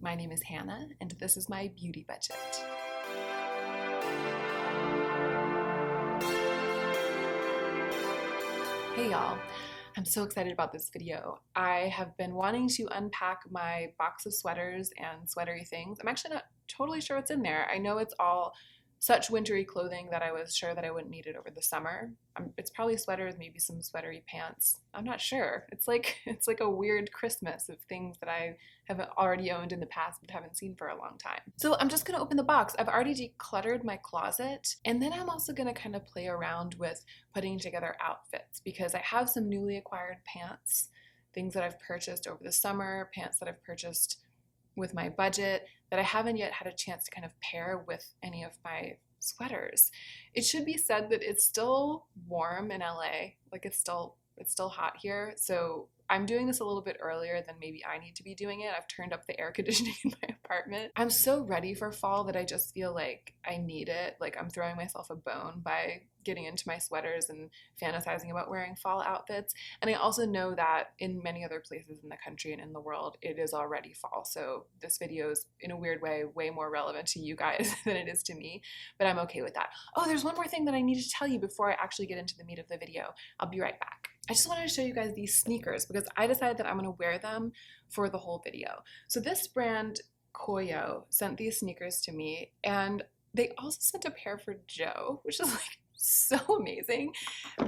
My name is Hannah, and this is my beauty budget. Hey y'all, I'm so excited about this video. I have been wanting to unpack my box of sweaters and sweatery things. I'm actually not totally sure what's in there. I know it's all such wintry clothing that I was sure that I wouldn't need it over the summer. It's probably sweaters, maybe some sweatery pants. I'm not sure. It's like a weird Christmas of things that I have already owned in the past but haven't seen for a long time. So I'm just gonna open the box. I've already decluttered my closet, and then I'm also gonna kind of play around with putting together outfits because I have some newly acquired pants, things that I've purchased over the summer, pants that I've purchased with my budget that I haven't yet had a chance to kind of pair with any of my sweaters. It should be said that it's still warm in LA, like it's still hot here, so I'm doing this a little bit earlier than maybe I need to be doing it. I've turned up the air conditioning in my apartment. I'm so ready for fall that I just feel like I need it. Like I'm throwing myself a bone by getting into my sweaters and fantasizing about wearing fall outfits. And I also know that in many other places in the country and in the world, it is already fall. So this video is, in a weird way, way more relevant to you guys than it is to me, but I'm okay with that. Oh, there's one more thing that I need to tell you before I actually get into the meat of the video. I'll be right back. I just wanted to show you guys these sneakers because I decided that I'm gonna wear them for the whole video. So this brand, Koyo, sent these sneakers to me, and they also sent a pair for Joe, which is like so amazing.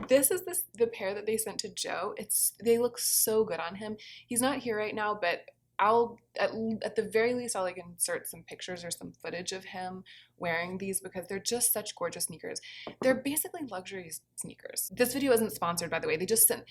This is the pair that they sent to Joe. They look so good on him. He's not here right now, but I'll at the very least I'll like insert some pictures or some footage of him wearing these because they're just such gorgeous sneakers. They're basically luxury sneakers. This video isn't sponsored, by the way. They just sent.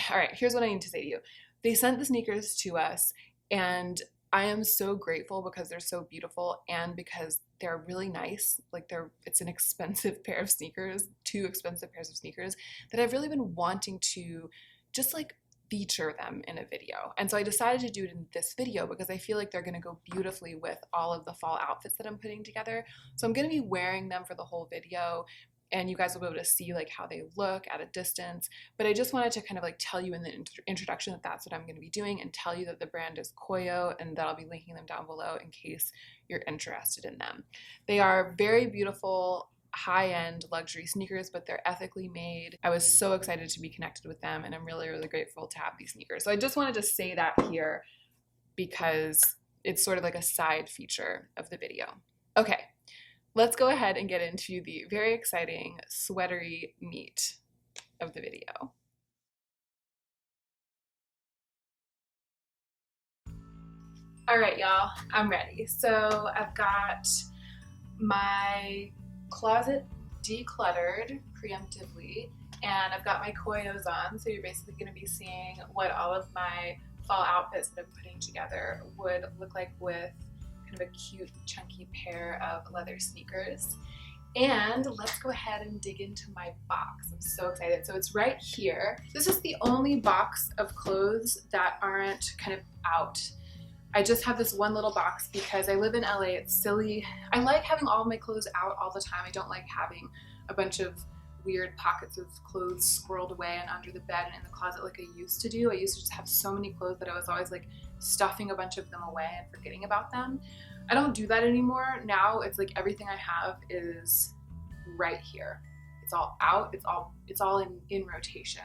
All right, here's what I need to say to you. They sent the sneakers to us, and I am so grateful because they're so beautiful and because they're really nice. Like it's an expensive pair of sneakers, two expensive pairs of sneakers that I've really been wanting to just like feature them in a video. And so I decided to do it in this video because I feel like they're gonna go beautifully with all of the fall outfits that I'm putting together. So I'm gonna be wearing them for the whole video, and you guys will be able to see like how they look at a distance. But I just wanted to kind of like tell you in the introduction that that's what I'm gonna be doing, and tell you that the brand is Koyo, and that I'll be linking them down below in case you're interested in them. They are very beautiful, high-end luxury sneakers, but they're ethically made. I was so excited to be connected with them, and I'm really, really grateful to have these sneakers. So I just wanted to say that here because it's sort of like a side feature of the video. Okay, let's go ahead and get into the very exciting sweatery meat of the video. All right, y'all, I'm ready. So I've got my closet decluttered preemptively, and I've got my Koyos on, so you're basically going to be seeing what all of my fall outfits that I'm putting together would look like with kind of a cute chunky pair of leather sneakers. And let's go ahead and dig into my box. I'm so excited. So it's right here. This is the only box of clothes that aren't kind of out. I just have this one little box because I live in LA. It's silly. I like having all of my clothes out all the time. I don't like having a bunch of weird pockets of clothes squirreled away and under the bed and in the closet like I used to do. I used to just have so many clothes that I was always like stuffing a bunch of them away and forgetting about them. I don't do that anymore. Now it's like everything I have is right here. It's all out. It's all in rotation.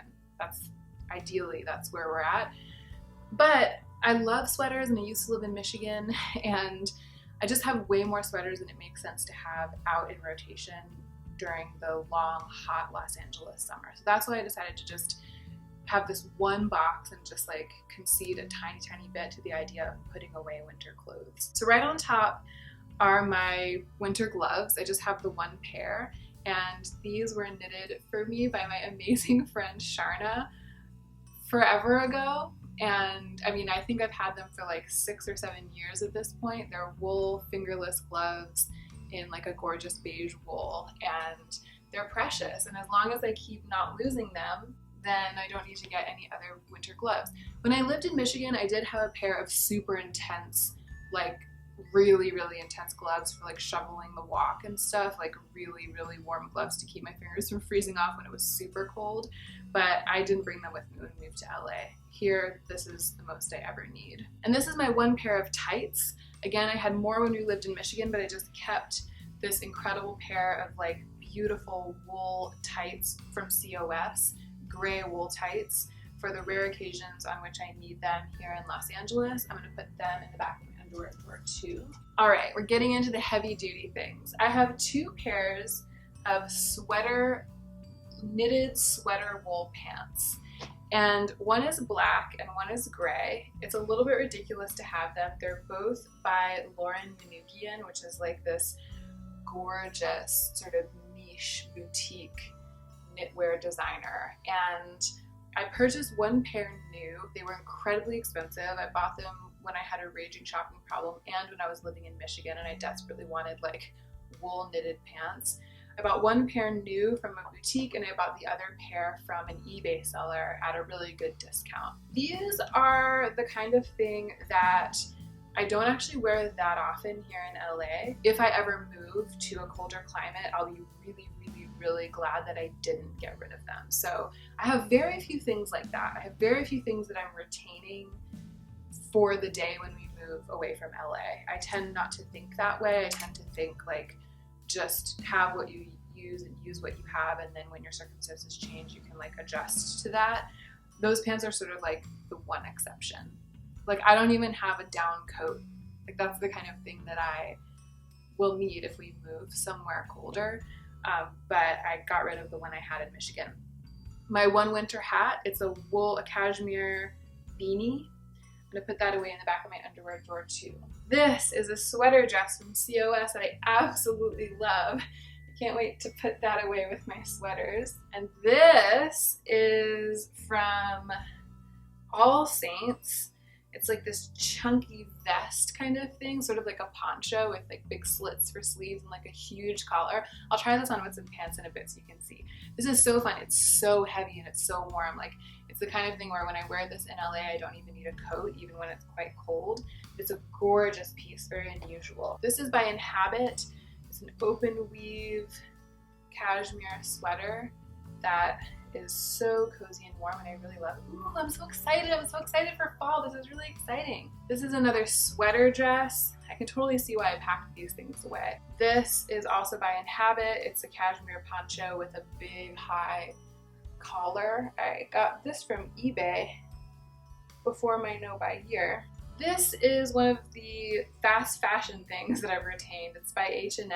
Ideally that's where we're at. But I love sweaters, and I used to live in Michigan, and I just have way more sweaters than it makes sense to have out in rotation during the long, hot Los Angeles summer. So that's why I decided to just have this one box and just like concede a tiny, tiny bit to the idea of putting away winter clothes. So right on top are my winter gloves. I just have the one pair, and these were knitted for me by my amazing friend Sharna forever ago. And I mean, I think I've had them for like 6 or 7 years at this point. They're wool fingerless gloves in like a gorgeous beige wool, and they're precious. And as long as I keep not losing them, then I don't need to get any other winter gloves. When I lived in Michigan, I did have a pair of super intense, like really, really intense gloves for like shoveling the walk and stuff, like really, really warm gloves to keep my fingers from freezing off when it was super cold. But I didn't bring them with me when we moved to LA. here, this is the most I ever need. And this is my one pair of tights. Again, I had more when we lived in Michigan, but I just kept this incredible pair of like beautiful wool tights from COS, gray wool tights, for the rare occasions on which I need them here in Los Angeles. I'm gonna put them in the back of my underwear drawer too. All right, we're getting into the heavy duty things. I have two pairs of knitted sweater wool pants. And one is black and one is gray. It's a little bit ridiculous to have them. They're both by Lauren Manoogian, which is like this gorgeous sort of niche boutique knitwear designer. And I purchased one pair new. They were incredibly expensive. I bought them when I had a raging shopping problem and when I was living in Michigan and I desperately wanted like wool knitted pants. I bought one pair new from a boutique and I bought the other pair from an eBay seller at a really good discount. These are the kind of thing that I don't actually wear that often here in LA. If I ever move to a colder climate, I'll be really glad that I didn't get rid of them. So I have very few things like that. I have very few things that I'm retaining for the day when we move away from LA. I tend not to think that way. I tend to think like just have what you use and use what you have, and then when your circumstances change, you can like adjust to that. Those pants are sort of like the one exception. Like I don't even have a down coat. Like that's the kind of thing that I will need if we move somewhere colder. But I got rid of the one I had in Michigan. My one winter hat, it's a cashmere beanie. I'm gonna put that away in the back of my underwear drawer too. This is a sweater dress from COS that I absolutely love. I can't wait to put that away with my sweaters. And this is from All Saints. It's like this chunky vest kind of thing, sort of like a poncho with like big slits for sleeves and like a huge collar. I'll try this on with some pants in a bit so you can see. This is so fun. It's so heavy and it's so warm. Like it's the kind of thing where when I wear this in LA, I don't even need a coat, even when it's quite cold. It's a gorgeous piece, very unusual. This is by Inhabit. It's an open weave cashmere sweater that is so cozy and warm and I really love it. Ooh, I'm so excited. I'm so excited for fall. This is really exciting. This is another sweater dress. I can totally see why I packed these things away. This is also by Inhabit. It's a cashmere poncho with a big high collar. I got this from eBay before my no-buy year. This is one of the fast fashion things that I've retained. It's by H&M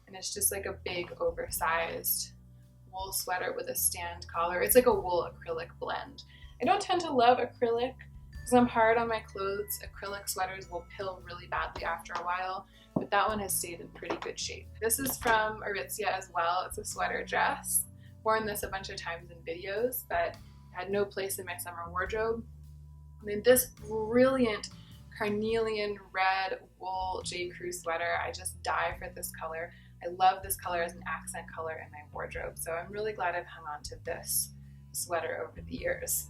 and it's just like a big oversized wool sweater with a stand collar. It's like a wool acrylic blend. I don't tend to love acrylic because I'm hard on my clothes. Acrylic sweaters will pill really badly after a while, but that one has stayed in pretty good shape. This is from Aritzia as well. It's a sweater dress. Worn this a bunch of times in videos, but had no place in my summer wardrobe. I mean, this brilliant carnelian red wool J. Crew sweater. I just die for this color. I love this color as an accent color in my wardrobe, so I'm really glad I've hung on to this sweater over the years.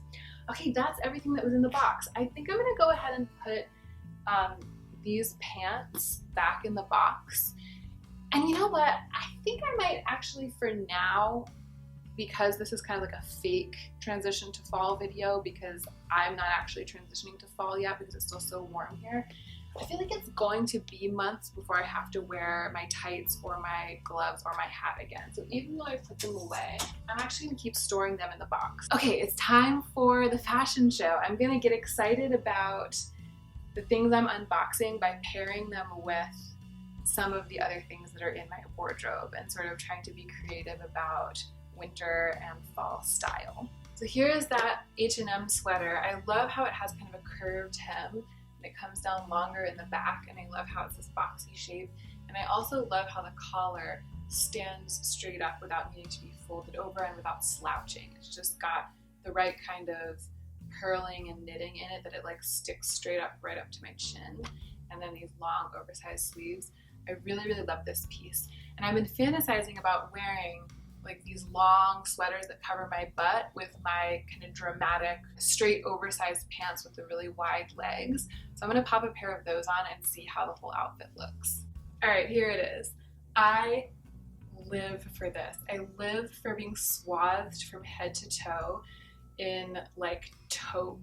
Okay, that's everything that was in the box. I think I'm gonna go ahead and put these pants back in the box. And you know what? I think I might actually, for now, because this is kind of like a fake transition to fall video because I'm not actually transitioning to fall yet because it's still so warm here. I feel like it's going to be months before I have to wear my tights or my gloves or my hat again. So even though I put them away, I'm actually gonna keep storing them in the box. Okay, it's time for the fashion show. I'm gonna get excited about the things I'm unboxing by pairing them with some of the other things that are in my wardrobe and sort of trying to be creative about winter and fall style. So here's that H&M sweater. I love how it has kind of a curved hem. And it comes down longer in the back, and I love how it's this boxy shape. And I also love how the collar stands straight up without needing to be folded over and without slouching. It's just got the right kind of purling and knitting in it that it like sticks straight up right up to my chin. And then these long oversized sleeves. I really love this piece. And I've been fantasizing about wearing like these long sweaters that cover my butt with my kind of dramatic straight oversized pants with the really wide legs. So I'm gonna pop a pair of those on and see how the whole outfit looks. All right, here it is. I live for this. I live for being swathed from head to toe in like taupe,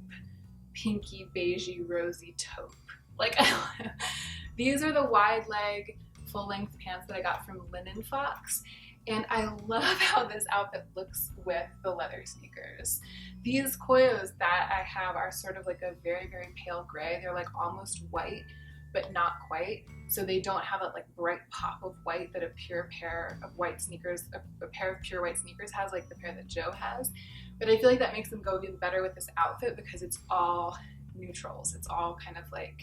pinky, beigey, rosy taupe. Like these are the wide leg full length pants that I got from Linen Fox. And I love how this outfit looks with the leather sneakers. These Koyos that I have are sort of like a very, very pale gray. They're like almost white, but not quite. So they don't have that like bright pop of white that a pure pair of white sneakers, a pair of pure white sneakers has, like the pair that Joe has. But I feel like that makes them go even better with this outfit because it's all neutrals. It's all kind of like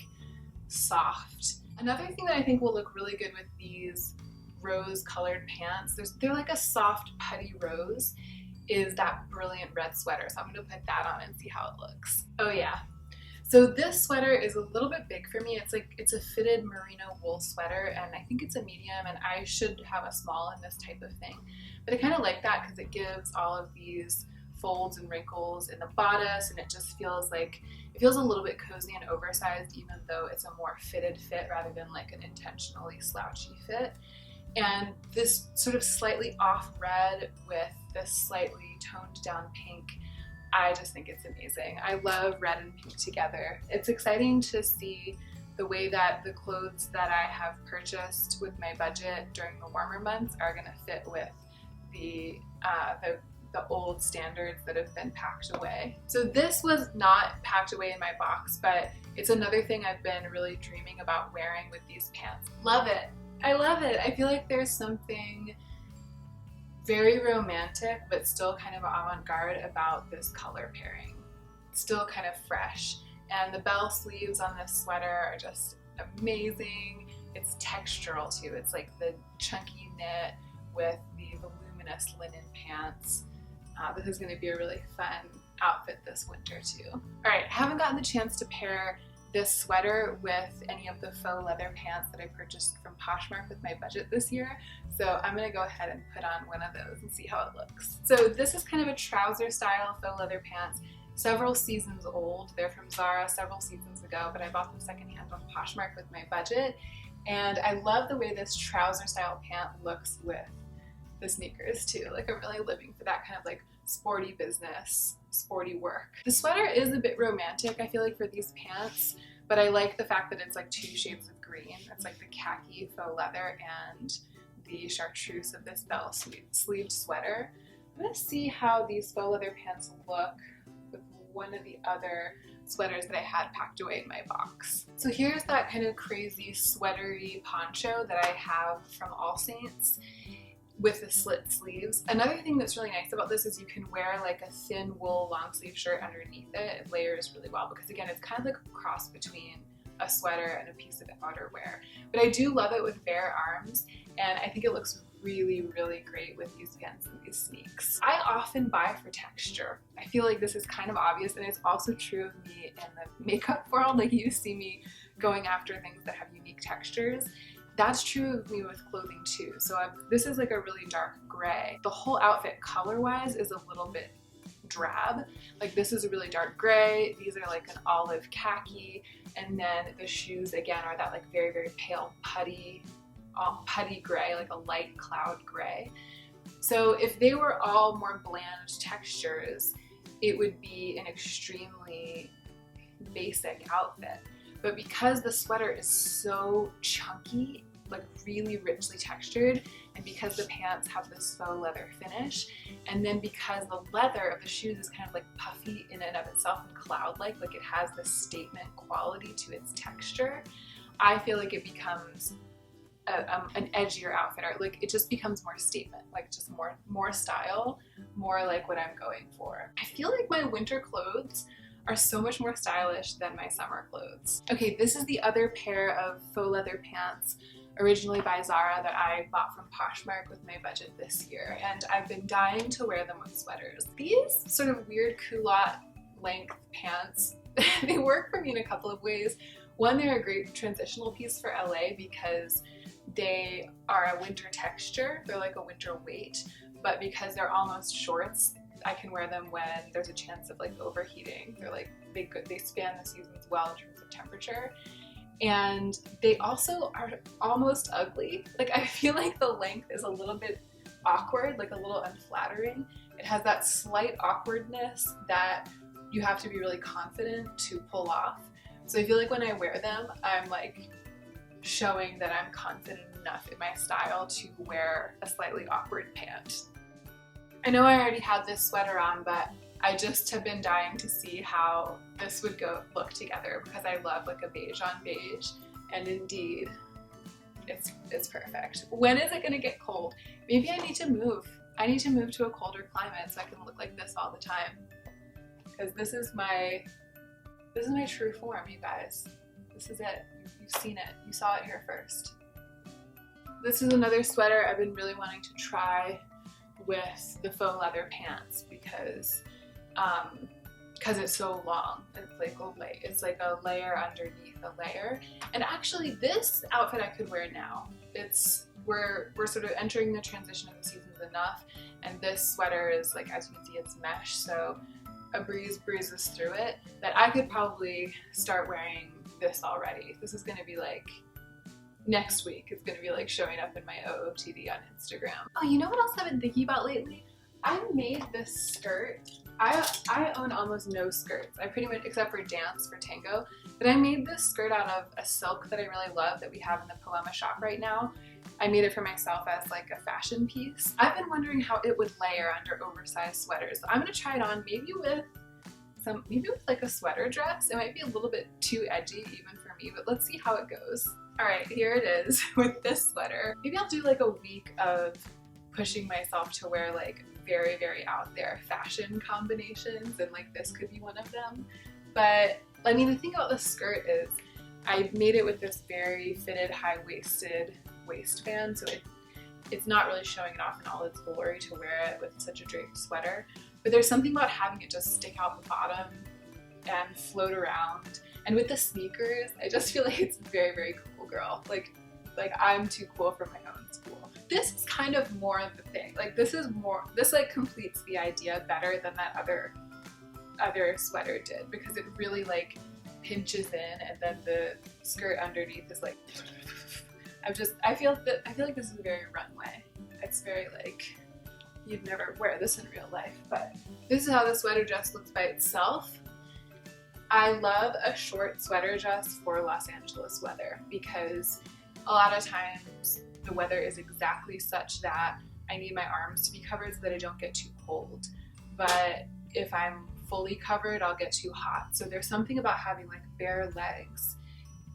soft. Another thing that I think will look really good with these rose colored pants, they're like a soft putty rose, is that brilliant red sweater. So I'm going to put that on and see how it looks. Oh yeah. So this sweater is a little bit big for me. It's a fitted merino wool sweater, and I think it's a medium, and I should have a small in this type of thing. But I kind of like that because it gives all of these folds and wrinkles in the bodice, and it just feels like, it feels a little bit cozy and oversized, even though it's a more fitted fit rather than like an intentionally slouchy fit. And this sort of slightly off red with this slightly toned down pink, I just think it's amazing. I love red and pink together. It's exciting to see the way that the clothes that I have purchased with my budget during the warmer months are gonna fit with the old standards that have been packed away. So this was not packed away in my box, but it's another thing I've been really dreaming about wearing with these pants. Love it. I love it. I feel like there's something very romantic but still kind of avant-garde about this color pairing. Still kind of fresh. And the bell sleeves on this sweater are just amazing. It's textural too. It's like the chunky knit with the voluminous linen pants. This is going to be a really fun outfit this winter too. Alright, I haven't gotten the chance to pair this sweater with any of the faux leather pants that I purchased from Poshmark with my budget this year. So I'm gonna go ahead and put on one of those and see how it looks. So this is kind of a trouser style faux leather pants, several seasons old. They're from Zara several seasons ago, but I bought them secondhand on Poshmark with my budget. And I love the way this trouser style pant looks with the sneakers too. Like I'm really living for that kind of like sporty business, sporty work. The sweater is a bit romantic, I feel like, for these pants, but I like the fact that it's like two shades of green. It's like the khaki faux leather and the chartreuse of this bell sleeved sweater. I'm gonna see how these faux leather pants look with one of the other sweaters that I had packed away in my box. So here's that kind of crazy sweatery poncho that I have from All Saints with the slit sleeves. Another thing that's really nice about this is you can wear like a thin wool long sleeve shirt underneath it. It layers really well because again, it's kind of like a cross between a sweater and a piece of outerwear. But I do love it with bare arms, and I think it looks really, really great with these pants and these sneaks. I often buy for texture. I feel like this is kind of obvious, and it's also true of me in the makeup world. Like you see me going after things that have unique textures. That's true of me with clothing too. So this is like a really dark gray. The whole outfit color-wise is a little bit drab. Like this is a really dark gray, these are like an olive khaki, and then the shoes again are that like very, very pale putty gray, like a light cloud gray. So if they were all more bland textures, it would be an extremely basic outfit. But because the sweater is so chunky, like really richly textured, and because the pants have this faux leather finish, and then because the leather of the shoes is kind of like puffy in and of itself and cloud-like, like it has this statement quality to its texture, I feel like it becomes an edgier outfit, or like it just becomes more statement, like just more style, more like what I'm going for. I feel like my winter clothes are so much more stylish than my summer clothes. Okay, this is the other pair of faux leather pants, originally by Zara, that I bought from Poshmark with my budget this year, and I've been dying to wear them with sweaters. These sort of weird culotte length pants, they work for me in a couple of ways. One, they're a great transitional piece for LA because they are a winter texture, they're like a winter weight, but because they're almost shorts, I can wear them when there's a chance of like overheating. They're like, they span the seasons well in terms of temperature. And they also are almost ugly. Like I feel like the length is a little bit awkward, like a little unflattering. It has that slight awkwardness that you have to be really confident to pull off. So I feel like when I wear them, I'm like showing that I'm confident enough in my style to wear a slightly awkward pant. I know I already had this sweater on, but I just have been dying to see how this would look together because I love like a beige on beige, and indeed, it's perfect. When is it gonna get cold? Maybe I need to move. I need to move to a colder climate so I can look like this all the time. Because this is my true form, you guys. This is it. You've seen it. You saw it here first. This is another sweater I've been really wanting to try with the faux leather pants because it's so long. It's like a layer underneath a layer. And actually this outfit I could wear now. We're sort of entering the transition of the seasons enough, and this sweater is like, as you can see, it's mesh, so a breeze breezes through it, that I could probably start wearing this already. This is gonna be like next week. It's gonna be like showing up in my OOTD on Instagram. Oh, you know what else I've been thinking about lately? I made this skirt. I own almost no skirts. I pretty much, except for dance, for tango, but I made this skirt out of a silk that I really love that we have in the Poema shop right now. I made it for myself as like a fashion piece. I've been wondering how it would layer under oversized sweaters. I'm gonna try it on maybe with like a sweater dress. It might be a little bit too edgy even for me, but let's see how it goes. All right, here it is with this sweater. Maybe I'll do like a week of pushing myself to wear like very, very out there fashion combinations, and like this could be one of them. But I mean, the thing about this skirt is I made it with this very fitted, high-waisted waistband, so it's not really showing it off in all its glory to wear it with such a draped sweater. But there's something about having it just stick out the bottom and float around. And with the sneakers, I just feel like it's very, very cool, girl. Like I'm too cool for my own school. This is kind of more of the thing. Like this like completes the idea better than that other sweater did, because it really like pinches in, and then the skirt underneath is like I feel like this is very runway. It's very like, you'd never wear this in real life, but this is how the sweater dress looks by itself. I love a short sweater dress for Los Angeles weather because a lot of times the weather is exactly such that I need my arms to be covered so that I don't get too cold. But if I'm fully covered, I'll get too hot. So there's something about having like bare legs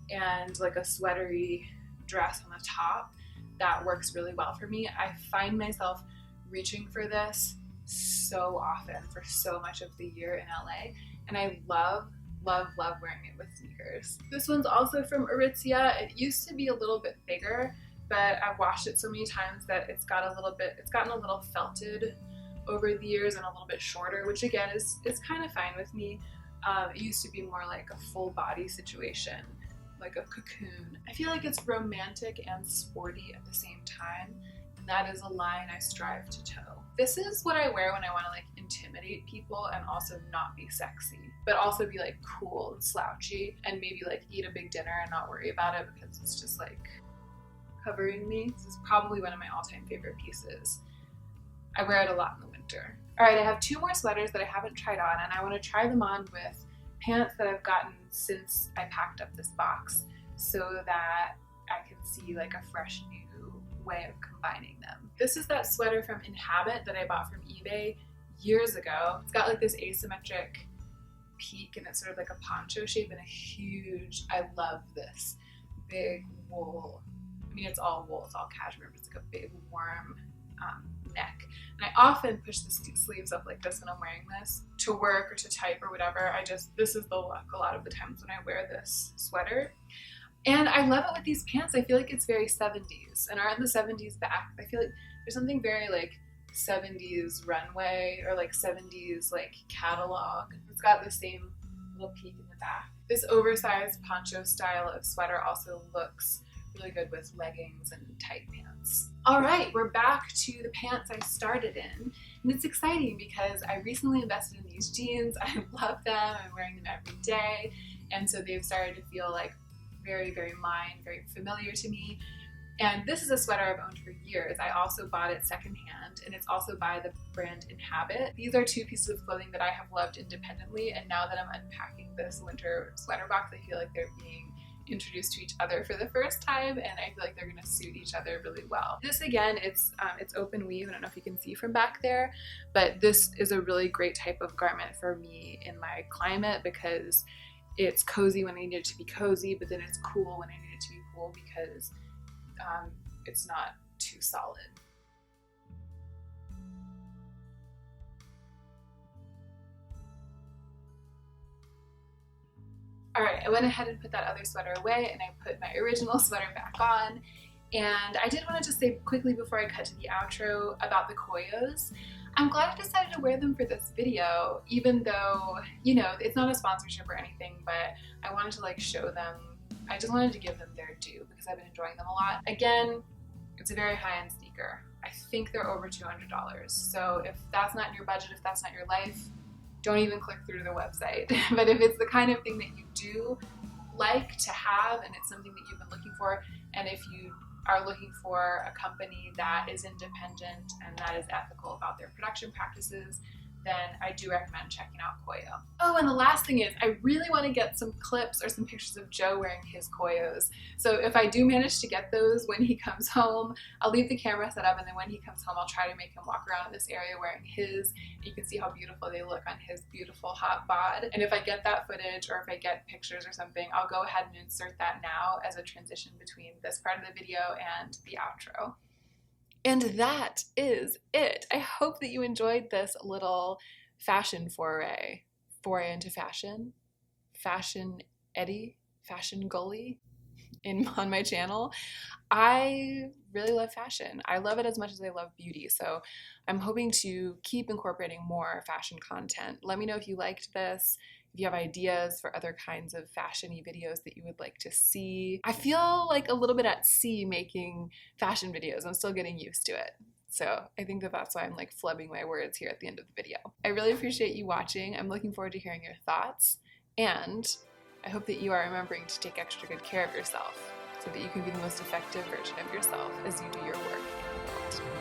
and like a sweatery dress on the top that works really well for me. I find myself reaching for this so often for so much of the year in LA, and I love wearing it with sneakers. This one's also from Aritzia. It used to be a little bit bigger, but I've washed it so many times that it's gotten a little felted over the years and a little bit shorter, which again is kind of fine with me. It used to be more like a full body situation, like a cocoon. I feel like it's romantic and sporty at the same time, and that is a line I strive to toe. This is what I wear when I want to like intimidate people and also not be sexy, but also be like cool and slouchy, and maybe like eat a big dinner and not worry about it because it's just like covering me. This is probably one of my all-time favorite pieces. I wear it a lot in the winter. All right, I have two more sweaters that I haven't tried on, and I want to try them on with pants that I've gotten since I packed up this box so that I can see like a fresh new way of combining them. This is that sweater from Inhabit that I bought from eBay years ago. It's got like this asymmetric peak, and it's sort of like a poncho shape and a huge, I love this big wool. I mean, it's all wool, it's all cashmere, but it's like a big warm neck. And I often push the sleeves up like this when I'm wearing this to work or to type or whatever. This is the look a lot of the times when I wear this sweater. And I love it with these pants. I feel like it's very 70s. And aren't the 70s back? I feel like there's something very like 70s runway or like 70s like catalog. It's got the same little peak in the back. This oversized poncho style of sweater also looks really good with leggings and tight pants. All right, we're back to the pants I started in, and it's exciting because I recently invested in these jeans. I love them. I'm wearing them every day, and so they've started to feel like very, very mine, very familiar to me. And this is a sweater I've owned for years. I also bought it secondhand, and it's also by the brand Inhabit. These are two pieces of clothing that I have loved independently, and now that I'm unpacking this winter sweater box, I feel like they're being introduced to each other for the first time, and I feel like they're gonna suit each other really well. This again, it's open weave. I don't know if you can see from back there, but this is a really great type of garment for me in my climate because it's cozy when I need it to be cozy, but then it's cool when I need it to be cool because it's not too solid. Alright, I went ahead and put that other sweater away, and I put my original sweater back on. And I did want to just say quickly before I cut to the outro about the Koyos. I'm glad I decided to wear them for this video, even though, you know, it's not a sponsorship or anything, but I wanted to like show them. I just wanted to give them their due because I've been enjoying them a lot. Again, it's a very high-end sneaker. I think they're over $200. So if that's not in your budget, if that's not your life, don't even click through to the website. But if it's the kind of thing that you do like to have and it's something that you've been looking for, and if you are looking for a company that is independent and that is ethical about their production practices, then I do recommend checking out Koyo. Oh, and the last thing is, I really want to get some clips or some pictures of Joe wearing his Koyos. So if I do manage to get those when he comes home, I'll leave the camera set up, and then when he comes home, I'll try to make him walk around in this area wearing his. You can see how beautiful they look on his beautiful hot bod. And if I get that footage, or if I get pictures or something, I'll go ahead and insert that now as a transition between this part of the video and the outro. And that is it. I hope that you enjoyed this little fashion foray into fashion eddy, fashion gully on my channel. I really love fashion. I love it as much as I love beauty, so I'm hoping to keep incorporating more fashion content. Let me know if you liked this. If you have ideas for other kinds of fashion-y videos that you would like to see. I feel like a little bit at sea making fashion videos. I'm still getting used to it. So I think that that's why I'm like flubbing my words here at the end of the video. I really appreciate you watching. I'm looking forward to hearing your thoughts. And I hope that you are remembering to take extra good care of yourself so that you can be the most effective version of yourself as you do your work in the world.